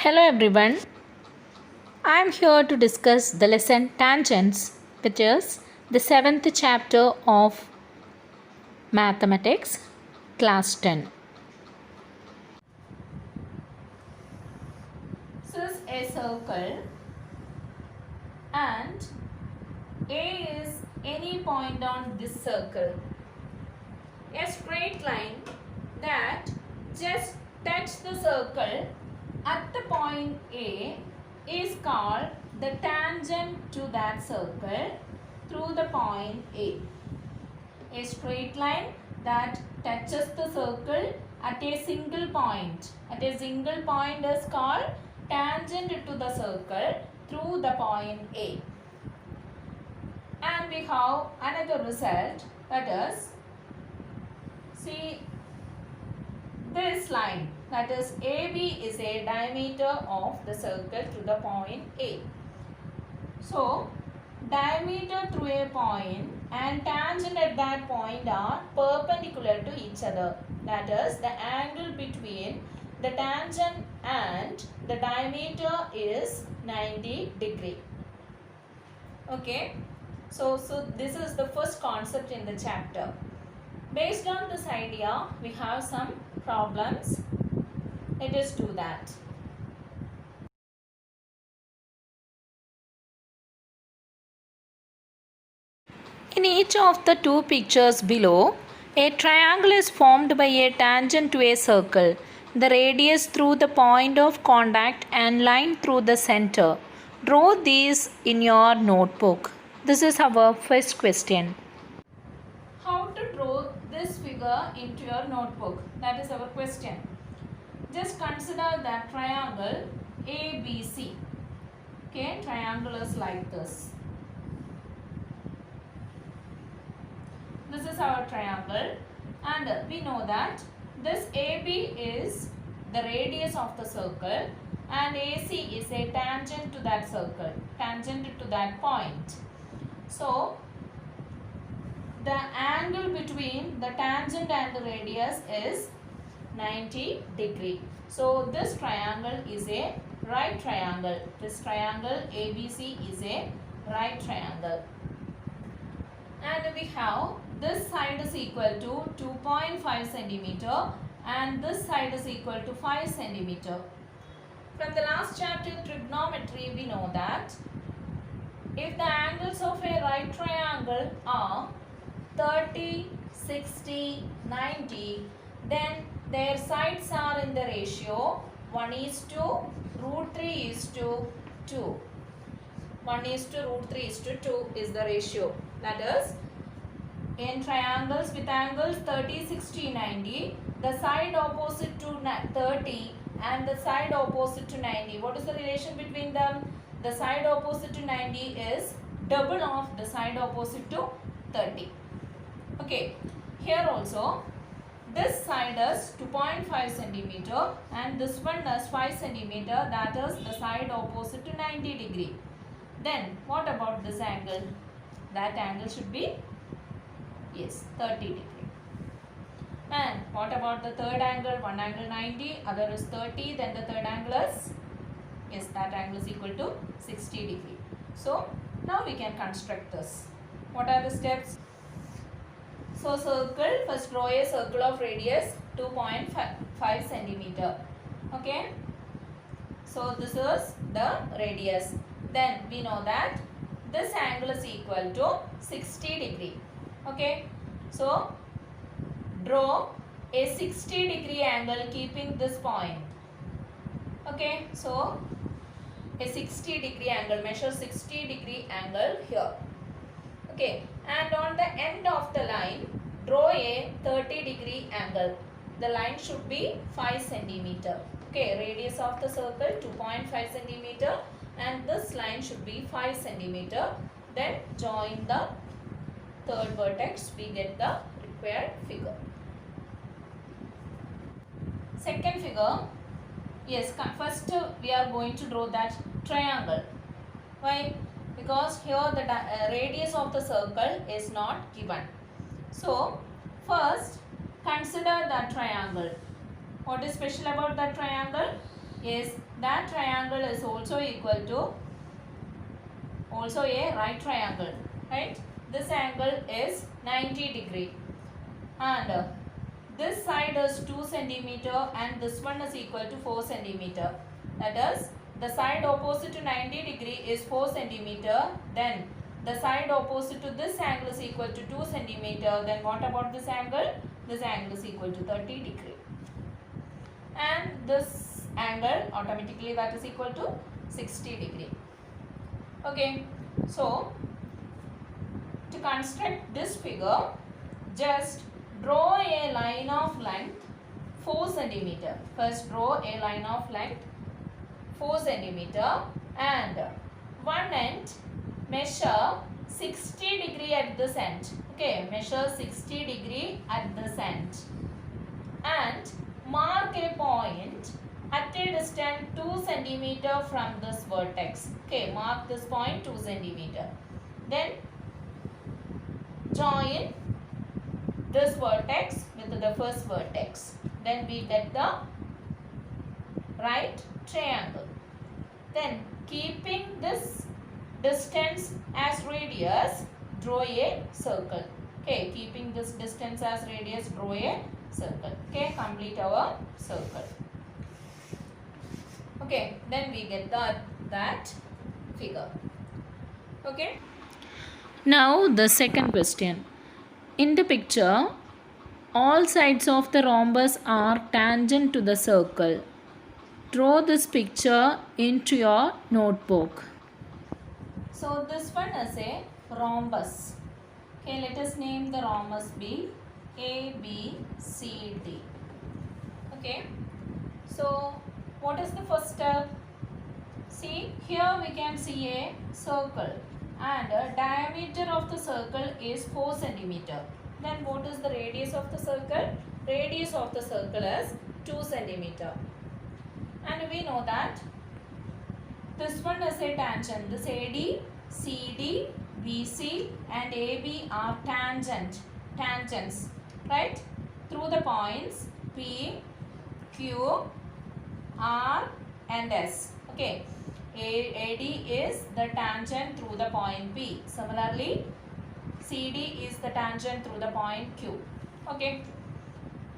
Hello everyone, I am here to discuss the lesson Tangents, which is the 7th chapter of Mathematics, Class 10. This is a circle and A is any point on this circle. A straight line that just touches the circle at the point A is called the tangent to that circle through the point A. A straight line that touches the circle at a single point. At a single point is called tangent to the circle through the point A. And we have another result, that is, see this line, that is AB is a diameter of the circle to the point A. So, diameter through a point and tangent at that point are perpendicular to each other. That is, the angle between the tangent and the diameter is 90 degree. Okay. So this is the first concept in the chapter. Based on this idea, we have some problems. Let us do that. In each of the two pictures below, a triangle is formed by a tangent to a circle, the radius through the point of contact and line through the center. Draw these in your notebook. This is our first question. How to draw this figure into your notebook? That is our question. Just consider that triangle ABC. Okay, triangle is like this. This is our triangle and we know that this AB is the radius of the circle and AC is a tangent to that circle, tangent to that point. So, the angle between the tangent and the radius is 90 degree. So, this triangle is a right triangle. This triangle ABC is a right triangle. And we have this side is equal to 2.5 centimeter and this side is equal to 5 centimeter. From the last chapter trigonometry, we know that if the angles of a right triangle are 30, 60, 90, then their sides are in the ratio 1 is to root 3 is to 2. 1 is to root 3 is to 2 is the ratio. That is, in triangles with angles 30, 60, 90, the side opposite to 30 and the side opposite to 90. What is the relation between them? The side opposite to 90 is double of the side opposite to 30. Okay, here also this side is 2.5 centimeter and this one is 5 centimeter, that is the side opposite to 90 degree. Then what about this angle? That angle should be, yes, 30 degree. And what about the third angle? One angle 90, other is 30, then the third angle is, yes, that angle is equal to 60 degree. So now we can construct this. What are the steps? So circle, first draw a circle of radius 2.5 centimeter. Okay. So this is the radius. Then we know that this angle is equal to 60 degree. Okay. So draw a 60 degree angle keeping this point. Okay. So a 60 degree angle, measure 60 degree angle here. Okay. And on the end of the line, draw a 30 degree angle. The line should be 5 centimeter. Okay, radius of the circle 2.5 centimeter and this line should be 5 centimeter. Then join the third vertex, we get the required figure. Second figure, yes, first we are going to draw that triangle. Why? Because here the radius of the circle is not given. So, first consider that triangle. What is special about that triangle? is that triangle is also equal to also a right triangle, right? This angle is 90 degree and this side is 2 centimeter and this one is equal to 4 centimeter. That is, the side opposite to 90 degree is 4 centimeter. Then the side opposite to this angle is equal to 2 centimeter. Then what about this angle? This angle is equal to 30 degree. And this angle automatically that is equal to 60 degree. Okay, so to construct this figure, just draw a line of length 4 centimeter. First draw a line of length 4 centimeter and one end measure 60 degree at this end. Okay, measure 60 degree at this end and mark a point at a distance 2 centimeter from this vertex. Okay, mark this point 2 centimeter. Then join this vertex with the first vertex. Then we get the right triangle. Then keeping this distance as radius, draw a circle. Okay, keeping this distance as radius, draw a circle. Okay, complete our circle. Okay, then we get that figure. Okay. Now the second question. In the picture, all sides of the rhombus are tangent to the circle. Draw this picture into your notebook. So this one is a rhombus. Okay, let us name the rhombus be A, B, C, D. Okay. So what is the first step? See, here we can see a circle and the diameter of the circle is 4 centimeter. Then what is the radius of the circle? Radius of the circle is 2 centimeter. And we know that this one is a tangent. This AD, CD, BC and AB are tangents, right? Through the points P, Q, R and S. Okay. AD is the tangent through the point P. Similarly, CD is the tangent through the point Q. Okay.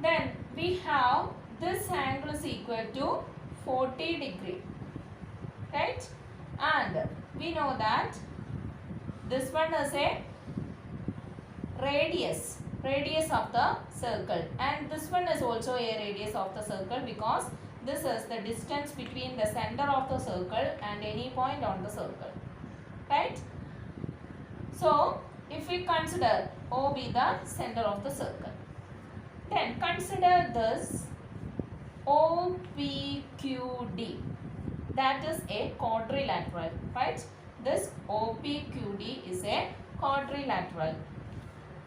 Then we have this angle is equal to 40 degree. Right? And we know that this one is a radius of the circle. And this one is also a radius of the circle because this is the distance between the center of the circle and any point on the circle. Right? So, if we consider O be the center of the circle, then consider this OPQD. That is a quadrilateral. Right? This OPQD is a quadrilateral.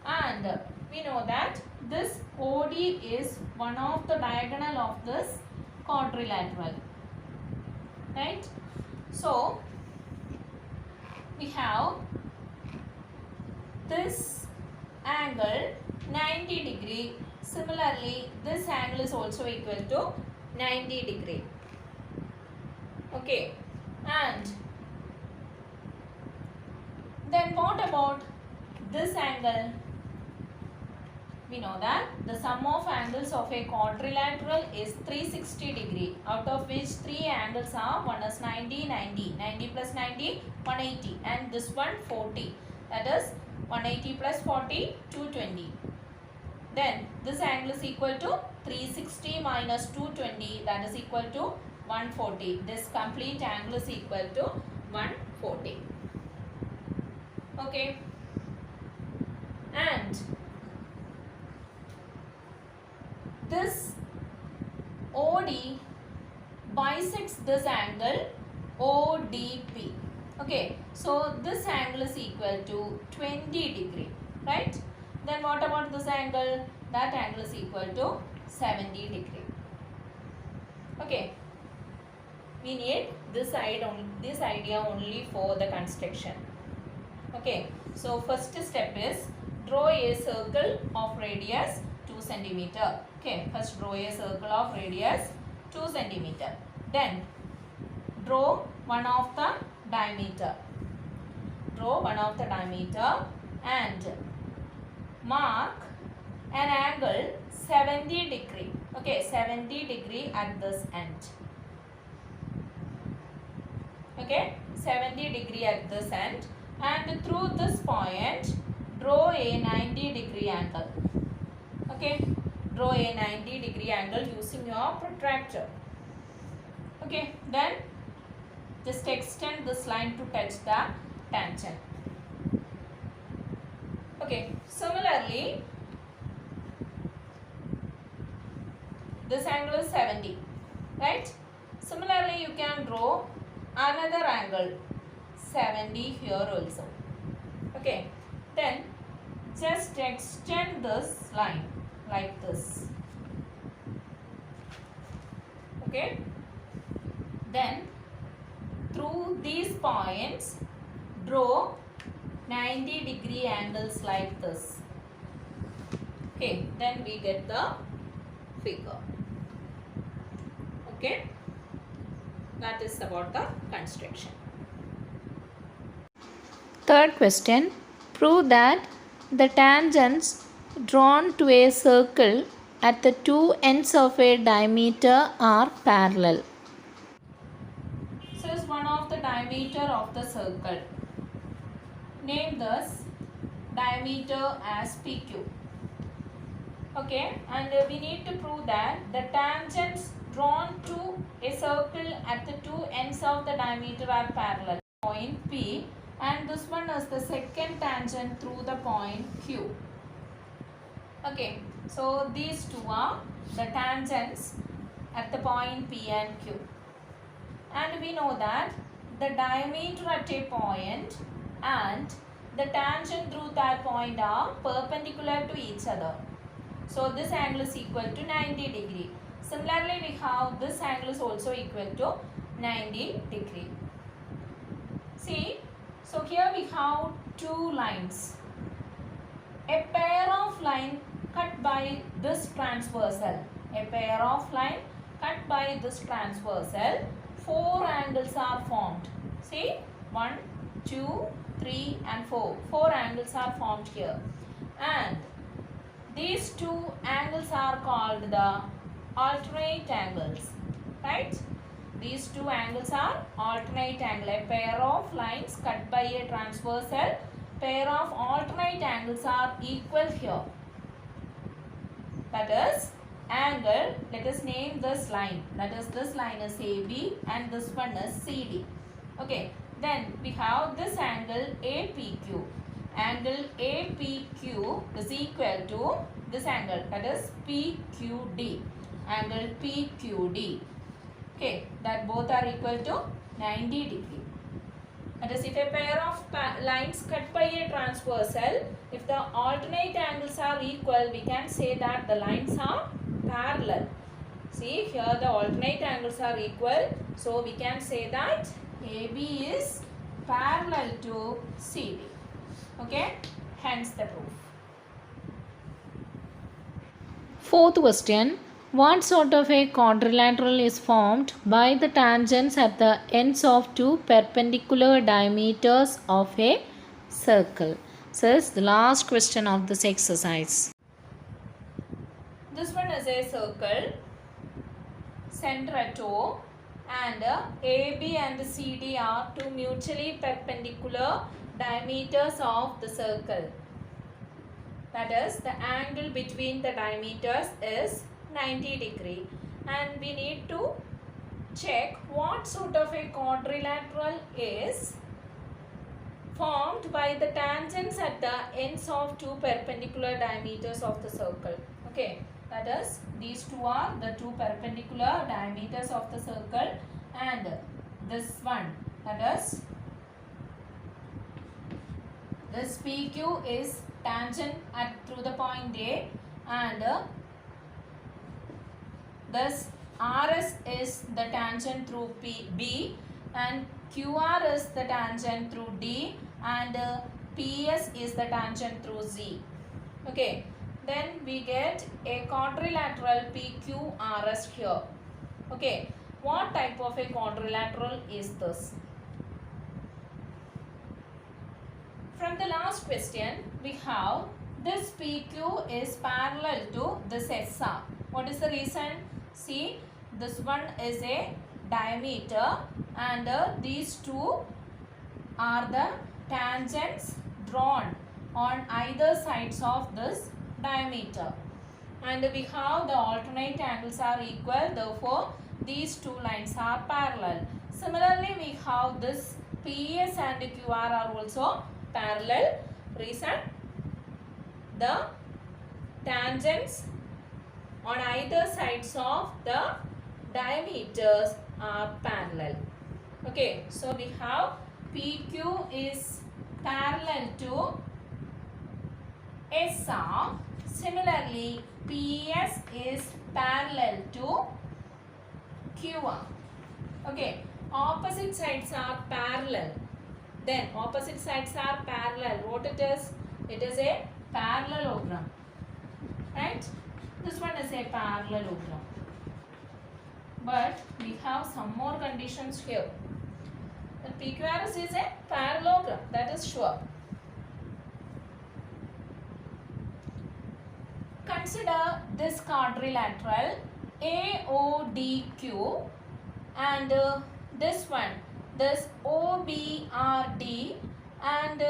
And we know that this OD is one of the diagonal of this quadrilateral, right? So we have this angle 90 degree. Similarly, this angle is also equal to 90 degree. Okay, and then what about this angle? We know that the sum of angles of a quadrilateral is 360 degree, out of which 3 angles are, one is 90, 90, 90 plus 90, 180 and this one 40. That is 180 plus 40, 220. Then this angle is equal to 360 minus 220, that is equal to 140. This complete angle is equal to 140. Okay. And this OD bisects this angle ODP. Okay, so this angle is equal to 20 degree, right? Then what about this angle? That angle is equal to 70 degree. Okay, we need this idea only for the construction. Okay, so first step is draw a circle of radius 2 centimeter. Okay, first draw a circle of radius 2 centimeter. Then draw one of the diameter. Draw one of the diameter and mark an angle 70 degree. Okay, 70 degree at this end. Okay, 70 degree at this end, and through this point draw a 90 degree angle. Okay, draw a 90 degree angle using your protractor. Okay, then just extend this line to touch the tangent. Okay, similarly this angle is 70, right? Similarly you can draw another angle 70 here also. Okay, then just extend this line like this. Okay, then through these points draw 90 degree angles like this. Okay, then we get the figure. Okay, that is about the construction. Third question. Prove that the tangents drawn to a circle at the two ends of a diameter are parallel. So, is one of the diameter of the circle. Name this diameter as PQ. Okay, and we need to prove that the tangents drawn to a circle at the two ends of the diameter are parallel. Point P, and this one is the second tangent through the point Q. Okay, so these two are the tangents at the point P and Q. And we know that the diameter at a point and the tangent through that point are perpendicular to each other. So this angle is equal to 90 degree. Similarly, we have this angle is also equal to 90 degree. See, so here we have two lines. A pair of line cut by this transversal. A pair of line cut by this transversal. Four angles are formed. See, 1, 2, 3 and 4. Four angles are formed here. And these two angles are called the alternate angles, right? These two angles are alternate angle. A pair of lines cut by a transversal, pair of alternate angles are equal here. That is angle, let us name this line. That is, this line is AB and this one is CD. Okay, then we have this angle APQ. Angle APQ is equal to this angle, that is PQD. Angle PQD. Okay, that both are equal to 90 degree. That is, if a pair of lines cut by a transversal, if the alternate angles are equal, we can say that the lines are parallel. See, here the alternate angles are equal, so we can say that AB is parallel to CD. Okay, hence the proof. Fourth question. What sort of a quadrilateral is formed by the tangents at the ends of two perpendicular diameters of a circle? So, this is the last question of this exercise. This one is a circle, center at O, and AB and CD are two mutually perpendicular diameters of the circle. That is, the angle between the diameters is 90 degree, and we need to check what sort of a quadrilateral is formed by the tangents at the ends of two perpendicular diameters of the circle. Okay, that is, these two are the two perpendicular diameters of the circle, and this one, that is, this PQ is tangent through the point A, and this RS is the tangent through B, and QR is the tangent through D, and PS is the tangent through Z. Okay, then we get a quadrilateral PQRS here. Okay, What type of a quadrilateral is this? From the last question, we have this PQ is parallel to this SR. What is the reason? See, this one is a diameter and these two are the tangents drawn on either sides of this diameter. And we have the alternate angles are equal, therefore these two lines are parallel. Similarly, we have this PS and QR are also parallel. Reason, the tangents on either sides of the diameters are parallel. Okay, so we have PQ is parallel to SR. Similarly, PS is parallel to QR. Okay, opposite sides are parallel. Then opposite sides are parallel. What it is? It is a parallelogram. Right? This one is a parallelogram. But we have some more conditions here. The PQRS is a parallelogram. That is sure. Consider this quadrilateral AODQ and this one, this OBRD and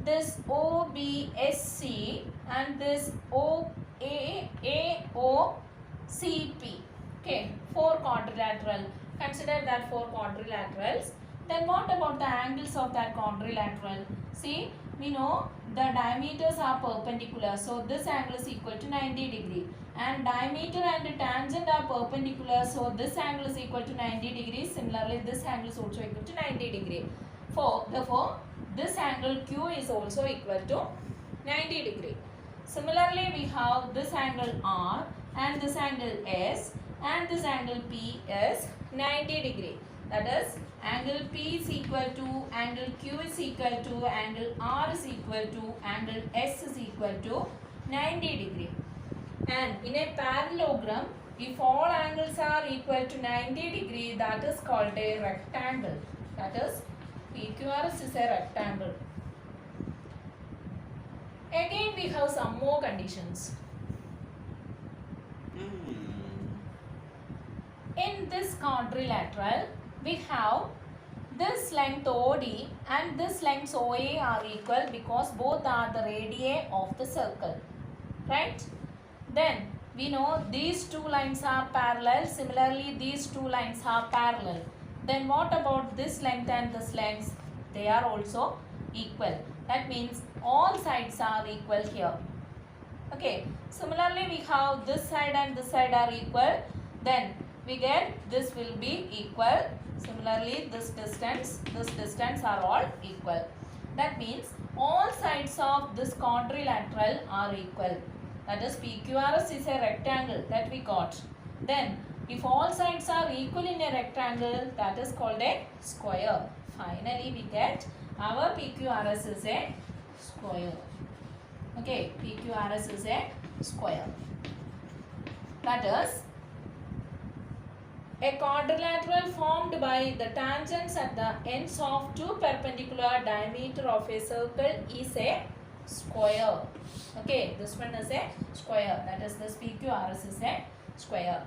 this OBSC and this AOCP. Okay, 4 quadrilateral. Consider that 4 quadrilaterals. Then what about the angles of that quadrilateral? See, we know the diameters are perpendicular. So this angle is equal to 90 degree. And diameter and tangent are perpendicular. So this angle is equal to 90 degrees. Similarly, this angle is also equal to 90 degree. Therefore, this angle Q is also equal to 90 degree. Similarly, we have this angle R and this angle S and this angle P is 90 degree. That is, angle P is equal to, angle Q is equal to, angle R is equal to, angle S is equal to 90 degree. And in a parallelogram, if all angles are equal to 90 degree, that is called a rectangle. That is, PQRS is a rectangle. Again, we have some more conditions. In this quadrilateral, we have this length OD and this length OA are equal because both are the radii of the circle. Right? Then we know these two lines are parallel. Similarly, these two lines are parallel. Then what about this length and this length? They are also equal. That means all sides are equal here. Okay. Similarly, we have this side and this side are equal. Then we get this will be equal. Similarly, this distance are all equal. That means all sides of this quadrilateral are equal. That is, PQRS is a rectangle that we got. Then, if all sides are equal in a rectangle, that is called a square. Finally, we get our PQRS is a square. Okay, PQRS is a square. That is, a quadrilateral formed by the tangents at the ends of two perpendicular diameter of a circle is a square. Okay, this one is a square. That is, this PQRS is a square.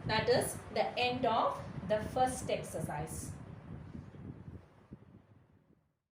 That is the end of the first exercise.